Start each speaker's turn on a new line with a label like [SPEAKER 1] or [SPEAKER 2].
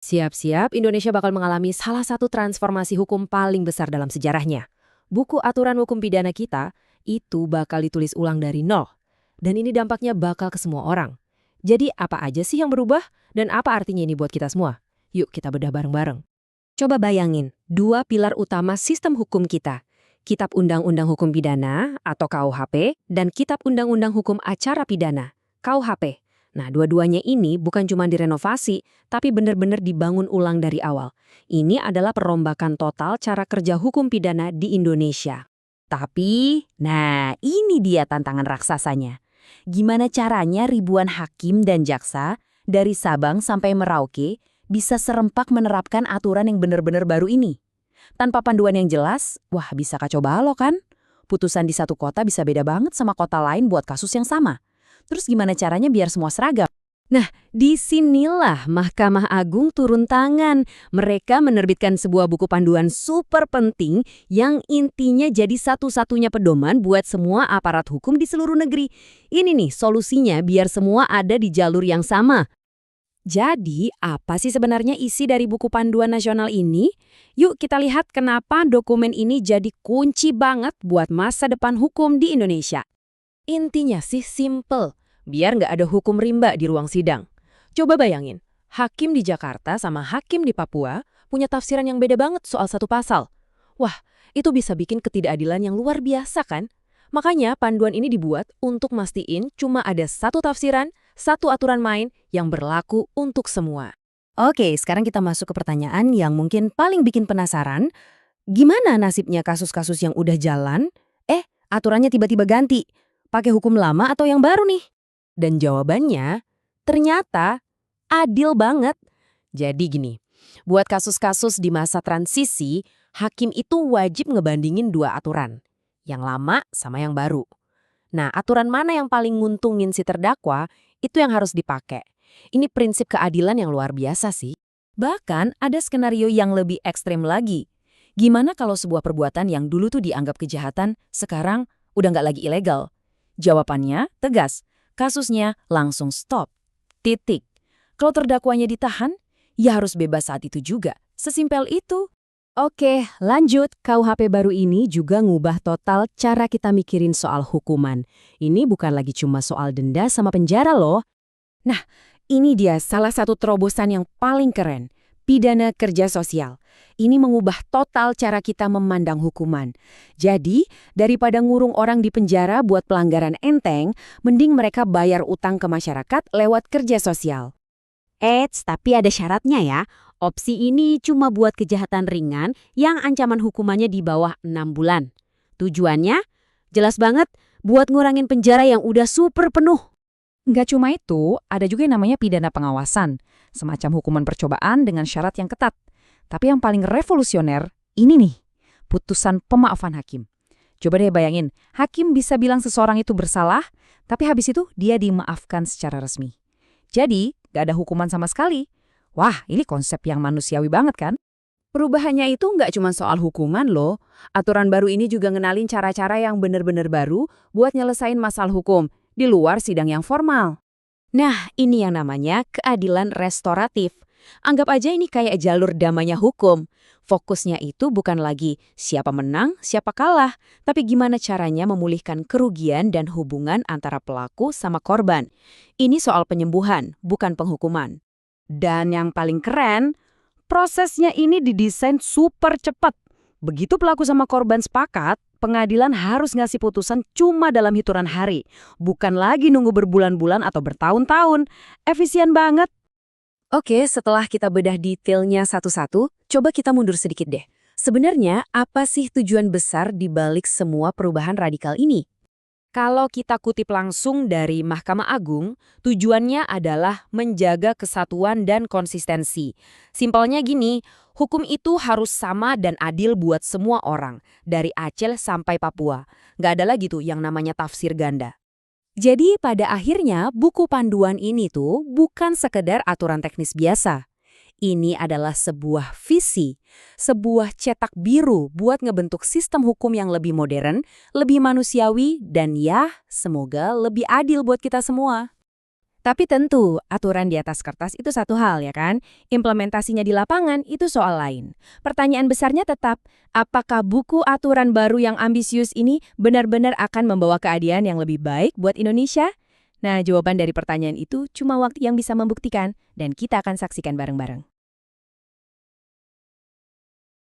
[SPEAKER 1] Siap-siap, Indonesia bakal mengalami salah satu transformasi hukum paling besar dalam sejarahnya. Buku aturan hukum pidana kita itu bakal ditulis ulang dari nol. Dan ini dampaknya bakal ke semua orang. Jadi apa aja sih yang berubah dan apa artinya ini buat kita semua? Yuk kita bedah bareng-bareng. Coba bayangin, dua pilar utama sistem hukum kita. Kitab Undang-Undang Hukum Pidana atau KUHP dan Kitab Undang-Undang Hukum Acara Pidana, KUHP. Nah, dua-duanya ini bukan cuma direnovasi, tapi benar-benar dibangun ulang dari awal. Ini adalah perombakan total cara kerja hukum pidana di Indonesia. Tapi, nah ini dia tantangan raksasanya. Gimana caranya ribuan hakim dan jaksa dari Sabang sampai Merauke bisa serempak menerapkan aturan yang benar-benar baru ini? Tanpa panduan yang jelas, wah bisa kacau balau kan? Putusan di satu kota bisa beda banget sama kota lain buat kasus yang sama. Terus gimana caranya biar semua seragam? Nah, disinilah Mahkamah Agung turun tangan. Mereka menerbitkan sebuah buku panduan super penting yang intinya jadi satu-satunya pedoman buat semua aparat hukum di seluruh negeri. Ini nih solusinya biar semua ada di jalur yang sama. Jadi, apa sih sebenarnya isi dari buku panduan nasional ini? Yuk kita lihat kenapa dokumen ini jadi kunci banget buat masa depan hukum di Indonesia. Intinya sih simple, biar nggak ada hukum rimba di ruang sidang. Coba bayangin, hakim di Jakarta sama hakim di Papua punya tafsiran yang beda banget soal satu pasal. Wah, itu bisa bikin ketidakadilan yang luar biasa kan? Makanya panduan ini dibuat untuk mastiin cuma ada satu tafsiran, satu aturan main yang berlaku untuk semua. Oke, sekarang kita masuk ke pertanyaan yang mungkin paling bikin penasaran. Gimana nasibnya kasus-kasus yang udah jalan? Aturannya tiba-tiba ganti. Pakai hukum lama atau yang baru nih? Dan jawabannya, ternyata adil banget. Jadi gini, buat kasus-kasus di masa transisi, hakim itu wajib ngebandingin dua aturan. Yang lama sama yang baru. Nah, aturan mana yang paling nguntungin si terdakwa, itu yang harus dipakai. Ini prinsip keadilan yang luar biasa sih. Bahkan ada skenario yang lebih ekstrem lagi. Gimana kalau sebuah perbuatan yang dulu tuh dianggap kejahatan, sekarang udah nggak lagi ilegal? Jawabannya tegas, kasusnya langsung stop. Titik. Kalau terdakwanya ditahan, ya harus bebas saat itu juga. Sesimpel itu. Oke, lanjut. KUHP baru ini juga ngubah total cara kita mikirin soal hukuman. Ini bukan lagi cuma soal denda sama penjara loh. Nah, ini dia salah satu terobosan yang paling keren. Pidana kerja sosial. Ini mengubah total cara kita memandang hukuman. Jadi, daripada ngurung orang di penjara buat pelanggaran enteng, mending mereka bayar utang ke masyarakat lewat kerja sosial. Tapi ada syaratnya ya. Opsi ini cuma buat kejahatan ringan yang ancaman hukumannya di bawah 6 bulan. Tujuannya? Jelas banget, buat ngurangin penjara yang udah super penuh. Nggak cuma itu, ada juga yang namanya pidana pengawasan. Semacam hukuman percobaan dengan syarat yang ketat. Tapi yang paling revolusioner, ini nih, putusan pemaafan hakim. Coba deh bayangin, hakim bisa bilang seseorang itu bersalah, tapi habis itu dia dimaafkan secara resmi. Jadi, nggak ada hukuman sama sekali. Wah, ini konsep yang manusiawi banget kan? Perubahannya itu nggak cuma soal hukuman loh. Aturan baru ini juga ngenalin cara-cara yang benar-benar baru buat nyelesain masalah hukum di luar sidang yang formal. Nah, ini yang namanya keadilan restoratif. Anggap aja ini kayak jalur damainya hukum. Fokusnya itu bukan lagi siapa menang, siapa kalah, tapi gimana caranya memulihkan kerugian dan hubungan antara pelaku sama korban. Ini soal penyembuhan, bukan penghukuman. Dan yang paling keren, prosesnya ini didesain super cepat. Begitu pelaku sama korban sepakat, pengadilan harus ngasih putusan cuma dalam hitungan hari. Bukan lagi nunggu berbulan-bulan atau bertahun-tahun. Efisien banget. Oke, setelah kita bedah detailnya satu-satu, coba kita mundur sedikit deh. Sebenarnya, apa sih tujuan besar di balik semua perubahan radikal ini? Kalau kita kutip langsung dari Mahkamah Agung, tujuannya adalah menjaga kesatuan dan konsistensi. Simpelnya gini, hukum itu harus sama dan adil buat semua orang, dari Aceh sampai Papua. Nggak ada lagi tuh yang namanya tafsir ganda. Jadi pada akhirnya buku panduan ini tuh bukan sekedar aturan teknis biasa. Ini adalah sebuah visi, sebuah cetak biru buat ngebentuk sistem hukum yang lebih modern, lebih manusiawi, dan ya, semoga lebih adil buat kita semua. Tapi tentu, aturan di atas kertas itu satu hal ya kan? Implementasinya di lapangan itu soal lain. Pertanyaan besarnya tetap, apakah buku aturan baru yang ambisius ini benar-benar akan membawa keadilan yang lebih baik buat Indonesia? Nah, jawaban dari pertanyaan itu cuma waktu yang bisa membuktikan, dan kita akan saksikan bareng-bareng.